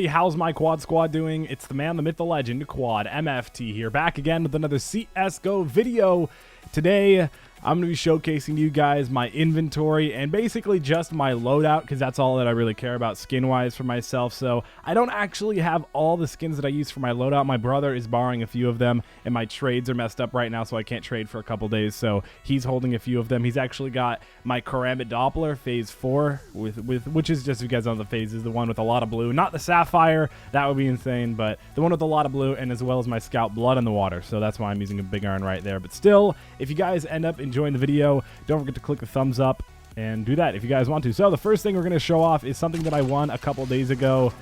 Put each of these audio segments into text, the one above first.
How's my quad squad doing? It's the man, the myth, the legend, Quadmft here, back again with another CSGO video. Today, I'm going to be showcasing to you guys my inventory and basically just my loadout, because that's all that I really care about skin-wise for myself. So I don't actually have all the skins that I use for my loadout. My brother is borrowing a few of them, and my trades are messed up right now, so I can't trade for a couple days. So he's holding a few of them. He's actually got my Quadmft Doppler Phase 4, which is, just so you guys know the phases, the one with a lot of blue. Not the Sapphire, that would be insane, but the one with a lot of blue, and as well as my Scout Blood in the Water. So that's why I'm using a big iron right there. But still, if you guys end up enjoying the video, don't forget to click the thumbs up and do that if you guys want to. So the first thing we're going to show off is something that I won a couple days ago.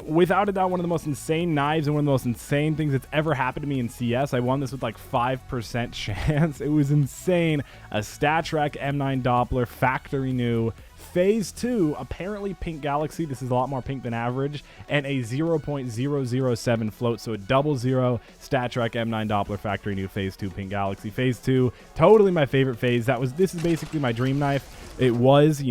Without a doubt, one of the most insane knives and one of the most insane things that's ever happened to me in CS. I won this with like 5% chance. It was insane. A StatTrak M9 Doppler, factory new, Phase 2, apparently Pink Galaxy. This is a lot more pink than average. And a 0.007 float, so a 00 StatTrak M9 Doppler factory new Phase 2 Pink Galaxy. Phase 2, totally my favorite phase. This is basically my dream knife. It was,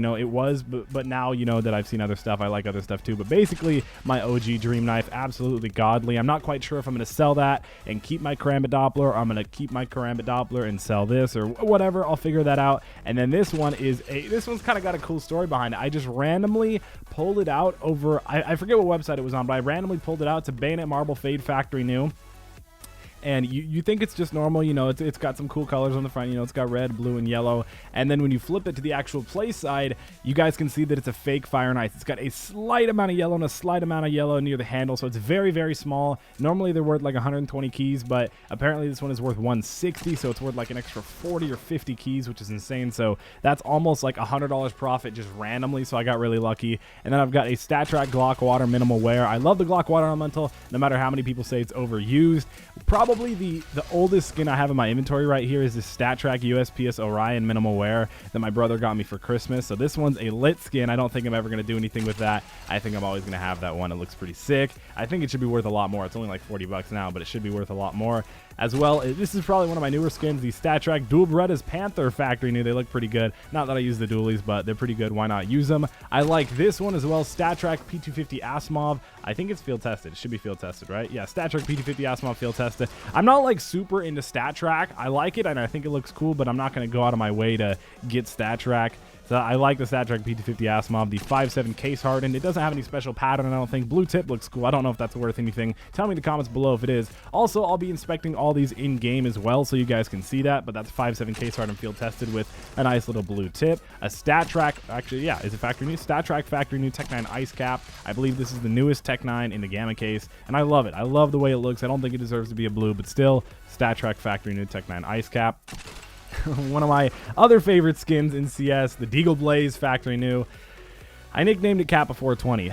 but now, that I've seen other stuff, I like other stuff too. But basically, my OG dream knife, absolutely godly. I'm not quite sure if I'm going to sell that and keep my Quadmft Doppler, or I'm going to keep my Quadmft Doppler and sell this, or whatever. I'll figure that out. And then this one is this one's kind of got a cool story behind it. I just randomly pulled it out over, I forget what website it was on, but I randomly pulled it out. It's a Bayonet Marble Fade factory new. And you think it's just normal, it's got some cool colors on the front, it's got red, blue, and yellow. And then when you flip it to the actual play side, you guys can see that it's a fake fire knife. It's got a slight amount of yellow and a slight amount of yellow near the handle, so it's very, very small. Normally they're worth like 120 keys, but apparently this one is worth 160, so it's worth like an extra 40 or 50 keys, which is insane. So that's almost like $100 profit just randomly, so I got really lucky. And then I've got a StatTrak Glock Water Minimal Wear. I love the Glock Water Elemental, no matter how many people say it's overused. Probably the oldest skin I have in my inventory right here is this StatTrak USPS Orion Minimal Wear that my brother got me for Christmas. So this one's a lit skin. I don't think I'm ever going to do anything with that. I think I'm always going to have that one. It looks pretty sick. I think it should be worth a lot more. It's only like 40 bucks now, but it should be worth a lot more. As well, this is probably one of my newer skins, the StatTrak Dual Berettas Panther factory new. They look pretty good. Not that I use the dualies, but they're pretty good. Why not use them? I like this one as well, StatTrak P250 Asimov. I think it's field tested. It should be field tested, right? Yeah, StatTrak P250 Asimov field tested. I'm not like super into StatTrak. I like it and I think it looks cool, but I'm not going to go out of my way to get StatTrak. So I like the StatTrak P250 Asimov, the 5.7 case hardened. It doesn't have any special pattern, I don't think. Blue tip looks cool. I don't know if that's worth anything. Tell me in the comments below if it is. Also, I'll be inspecting all these in-game as well, so you guys can see that. But that's 5.7 case hardened field tested with a nice little blue tip. A StatTrak, actually, yeah, is it factory new? StatTrak factory new Tech 9 Ice Cap. I believe this is the newest Tech 9 in the Gamma case, and I love it. I love the way it looks. I don't think it deserves to be a blue, but still, StatTrak factory new Tech 9 Ice Cap. One of my other favorite skins in CS, the Deagle Blaze factory new. I nicknamed it Kappa 420.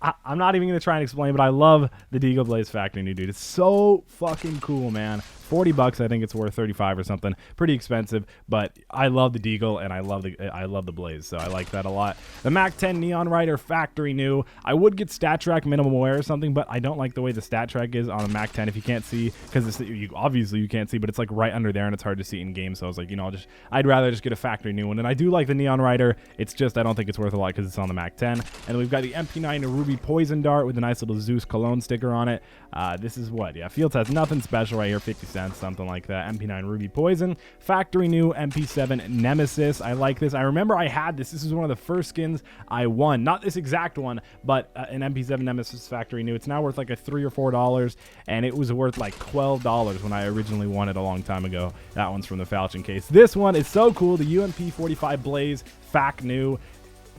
I'm not even going to try and explain, but I love the Deagle Blaze factory new, dude. It's so fucking cool, man. 40 bucks, I think it's worth 35 or something. Pretty expensive, but I love the Deagle and I love the Blaze, so I like that a lot. The Mac 10 Neon Rider factory new. I would get StatTrak Minimal Wear or something, but I don't like the way the StatTrak is on the Mac 10. If you can't see, because obviously you can't see, but it's like right under there and it's hard to see in game. So I was like, I'd rather just get a factory new one. And I do like the Neon Rider. It's just I don't think it's worth a lot because it's on the Mac 10. And we've got the MP9 Ruby Poison Dart with a nice little Zeus cologne sticker on it. This is what? Yeah, field test, nothing special right here, 50 cents, something like that. MP9 Ruby Poison, factory new MP7 Nemesis. I like this. I remember I had this. This is one of the first skins I won. Not this exact one, but an MP7 Nemesis factory new. It's now worth like a $3 or $4, and it was worth like $12 when I originally won it a long time ago. That one's from the Falchion case. This one is so cool. The UMP 45 Blaze fac new.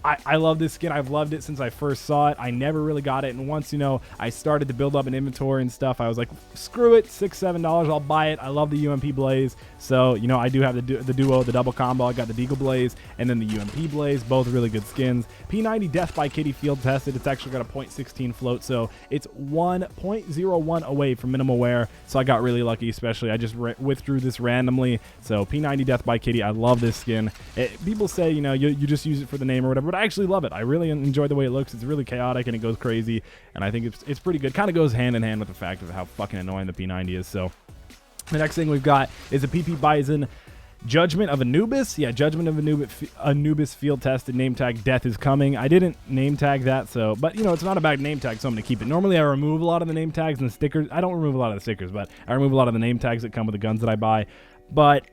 I love this skin. I've loved it since I first saw it. I never really got it, and once I started to build up an inventory and stuff, I was like, screw it, $6, $7, I'll buy it. I love the UMP Blaze, so I do have the duo, the double combo. I got the Deagle Blaze and then the UMP Blaze, both really good skins. P90 Death by Kitty field tested. It's actually got a 0.16 float, so it's 1.01 away from minimal wear. So I got really lucky, especially I just withdrew this randomly. So P90 Death by Kitty, I love this skin. People say you just use it for the name or whatever. But I actually love it. I really enjoy the way it looks. It's really chaotic and it goes crazy, and I think it's pretty good. Kind of goes hand in hand with the fact of how fucking annoying the P90 is. So the next thing we've got is a PP Bison Judgment of Anubis. Yeah, Judgment of Anubis field tested name tag. Death is coming. I didn't name tag that, so, but you know, it's not a bad name tag, so I'm going to keep it. Normally I remove a lot of the name tags and the stickers. I don't remove a lot of the stickers, but I remove a lot of the name tags that come with the guns that I buy. But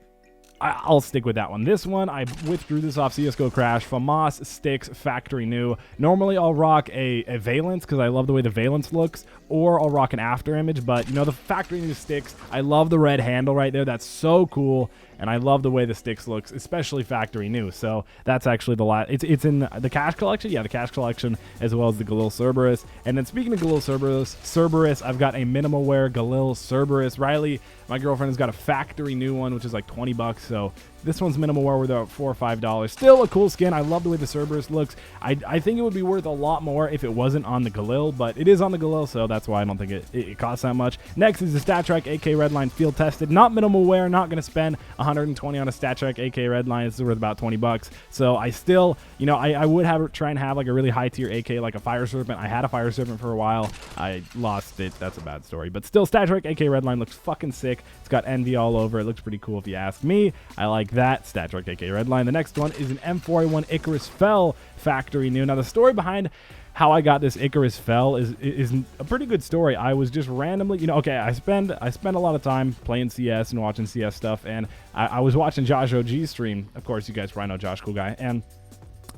I'll stick with that one. This one, I withdrew this off CSGO Crash. FAMAS Sticks Factory New. Normally, I'll rock a Valence because I love the way the Valence looks, or I'll rock an After Image, but, you know, the Factory New sticks, I love the red handle right there. That's so cool, and I love the way the sticks looks, especially Factory New. So that's actually the last. It's in the Cash Collection. Yeah, the Cash Collection, as well as the Galil Cerberus. And then speaking of Galil Cerberus, I've got a minimal wear Galil Cerberus. Riley, my girlfriend, has got a Factory New one, which is like 20 bucks. So this one's minimal wear worth about $4 or $5. Still a cool skin. I love the way the Cerberus looks. I think it would be worth a lot more if it wasn't on the Galil, but it is on the Galil, so that's why I don't think it costs that much. Next is the StatTrak AK Redline Field Tested. Not minimal wear. Not going to spend 120 on a StatTrak AK Redline. It's worth about 20 bucks. So I still, you know, I would try and have like a really high tier AK, like a Fire Serpent. I had a Fire Serpent for a while. I lost it. That's a bad story. But still, StatTrak AK Redline looks fucking sick. It's got envy all over. It looks pretty cool if you ask me. I like that. StatTrak AK Redline. The next one is an M4A1 Icarus Fell Factory New. Now, the story behind how I got this Icarus Fell is a pretty good story. I was just randomly, you know, okay, I spend a lot of time playing CS and watching CS stuff, and I was watching Josh OG's stream. Of course, you guys probably know Josh, cool guy, and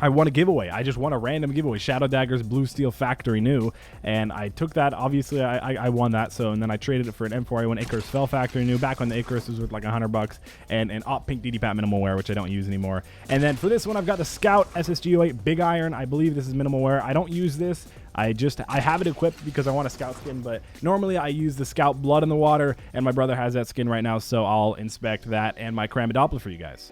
I won a giveaway. I just won a random giveaway, Shadow Daggers Blue Steel Factory New, and I took that. Obviously, I won that, so, and then I traded it for an M4A1 Icarus Fell Factory New back when the Icarus was worth like 100 bucks, and an Op Pink DD Pat minimal wear, which I don't use anymore. And then for this one, I've got the Scout SSG08 Big Iron. I believe this is minimal wear. I don't use this. I have it equipped because I want a Scout skin, but normally I use the Scout Blood in the Water, and my brother has that skin right now, so I'll inspect that and my Cramidopla for you guys.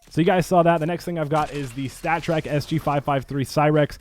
So you guys saw that. The next thing I've got is the StatTrak SG553 Cyrex.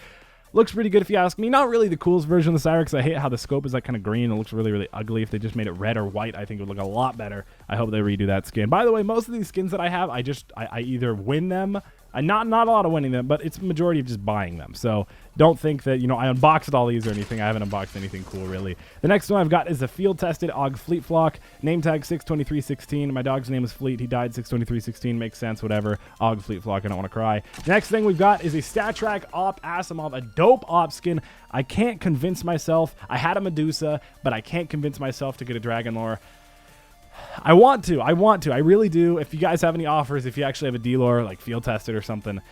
Looks pretty good if you ask me. Not really the coolest version of the Cyrex. I hate how the scope is like kind of green. It looks really, really ugly. If they just made it red or white, I think it would look a lot better. I hope they redo that skin. By the way, most of these skins that I have, I either win them. Not a lot of winning them, but it's a majority of just buying them. So don't think that, you know, I unboxed all these or anything. I haven't unboxed anything cool, really. The next one I've got is a field-tested AUG Fleet Flock. Name tag 62316. My dog's name is Fleet. He died 62316. Makes sense, whatever. AUG Fleet Flock. I don't want to cry. Next thing we've got is a StatTrak Op Asimov, a dope op skin. I can't convince myself. I had a Medusa, but I can't convince myself to get a Dragon Lore. I want to. I really do. If you guys have any offers, if you actually have a D-Lore, like field tested or something,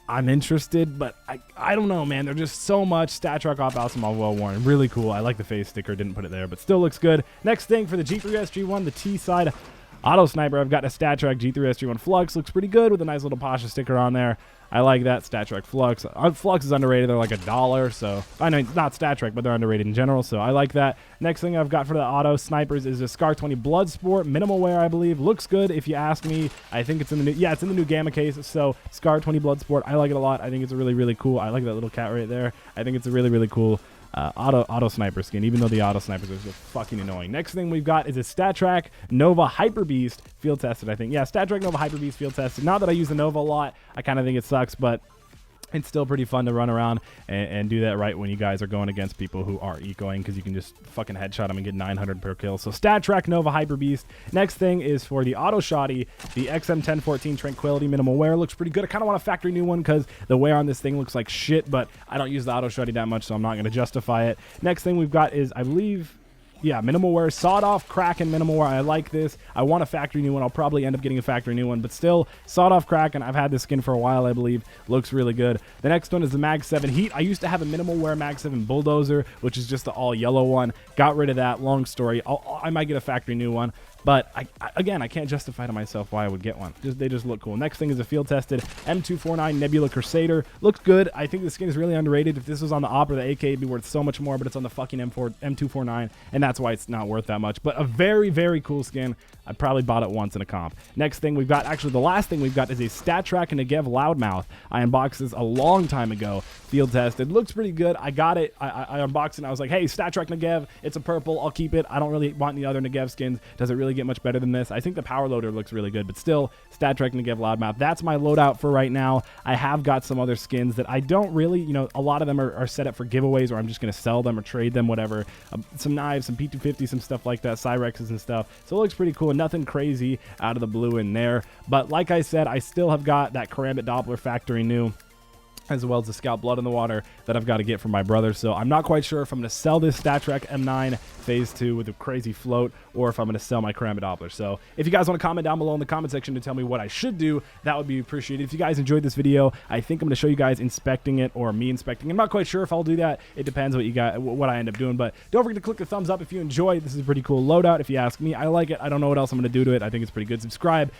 I'm interested, but I don't know, man. They're just so much. StatTrak Op Asimov well worn. Really cool. I like the face sticker. Didn't put it there, but still looks good. Next thing for the G3SG1, the T-side Auto Sniper, I've got a StatTrak G3SG1 Flux. Looks pretty good with a nice little Pasha sticker on there. I like that. StatTrak Flux. Flux is underrated. They're like $1, so I know it's not StatTrak, but they're underrated in general, so I like that. Next thing I've got for the auto snipers is a Scar 20 Bloodsport minimal wear, I believe. Looks good if you ask me. I think it's in the new, yeah, it's in the new Gamma case. So Scar 20 Bloodsport, I like it a lot. I think it's a really, really cool. I like that little cat right there. I think it's a really, really cool auto sniper skin, even though the auto snipers are so fucking annoying. Next thing we've got is a StatTrak Nova Hyper Beast field tested, I think. Yeah, StatTrak Nova Hyper Beast field tested. Not that I use the Nova a lot. I kind of think it sucks, but it's still pretty fun to run around and do that right when you guys are going against people who are ecoing, because you can just fucking headshot them and get 900 per kill. So StatTrak Nova Hyper Beast. Next thing is for the auto shotty, the XM1014 Tranquility minimal wear. Looks pretty good. I kind of want a factory new one because the wear on this thing looks like shit, but I don't use the auto shotty that much, so I'm not going to justify it. Next thing we've got is, I believe, yeah, minimal wear, sawed off Kraken minimal wear. I like this. I want a factory new one. I'll probably end up getting a factory new one, but still, sawed off Kraken. I've had this skin for a while, I believe. Looks really good. The next one is the Mag 7 Heat. I used to have a minimal wear Mag 7 Bulldozer, which is just the all yellow one. Got rid of that. Long story. I might get a factory new one. But, again, I can't justify to myself why I would get one. They just look cool. Next thing is a field-tested M249 Nebula Crusader. Looks good. I think the skin is really underrated. If this was on the Op or the AK, it'd be worth so much more, but it's on the fucking M249, and that's why it's not worth that much. But a very, very cool skin. I probably bought it once in a comp. Next thing we've got, actually the last thing we've got, is a StatTrak Negev Loudmouth. I unboxed this a long time ago. Field-tested. Looks pretty good. I got it. I unboxed it, and I was like, hey, StatTrak Negev. It's a purple. I'll keep it. I don't really want the other Negev skins. Does it really really get much better than this. I think the power loader looks really good, but still, stat track Negative Loudmouth. That's my loadout for right now. I have got some other skins that I don't really, you know, a lot of them are set up for giveaways, or I'm just going to sell them or trade them, whatever. Some knives, some P250, some stuff like that, Cyrexes and stuff. So it looks pretty cool. Nothing crazy out of the blue in there. But like I said, I still have got that Quadmft Doppler factory new, as well as the Scout Blood in the Water that I've got to get from my brother. So I'm not quite sure if I'm going to sell this StatTrak M9 Phase 2 with a crazy float, or if I'm going to sell my Quadmft Doppler. So if you guys want to comment down below in the comment section to tell me what I should do, that would be appreciated. If you guys enjoyed this video, I think I'm going to show you guys inspecting it, or me inspecting. I'm not quite sure if I'll do that. It depends what I end up doing. But don't forget to click the thumbs up if you enjoy. This is a pretty cool loadout if you ask me. I like it. I don't know what else I'm going to do to it. I think it's pretty good. Subscribe.